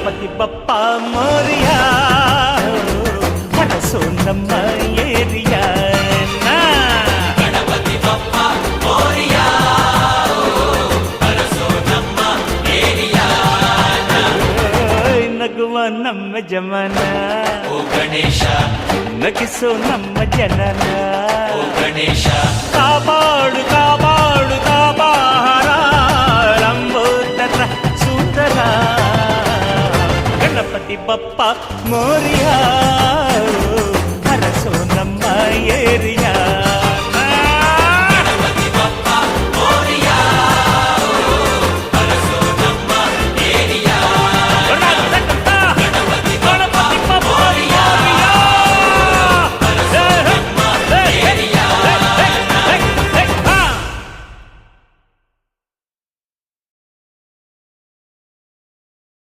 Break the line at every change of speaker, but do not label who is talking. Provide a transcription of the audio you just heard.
ಗಣಪತಿ ಬಪ್ಪ ಮೋರಿಯ ಹರಸೋ ನಮ್ಮ ಏರಿಯ
ಗಣಪತಿ ಬಪ್ಪ ಮೋರಿಯ ಹರಸೋ ನಮ್ಮ ಏರಿಯ
ನಗುವ ನಮ್ಮ ಜಮನ
ಓ ಗಣೇಶ
ನಗಿಸೋ ನಮ್ಮ ಜನನ
ಓ ಗಣೇಶ
ಕಾಪಾಡು ಕಾಪಾಡು ಕಾಪಾರ ಲಂಬೋದರ ಸುಂದರ ಗಣಪತಿ ಬಪ್ಪ ಮೋರಿಯ ಹರಸೋ ನಮ್ಮ ಏರಿಯ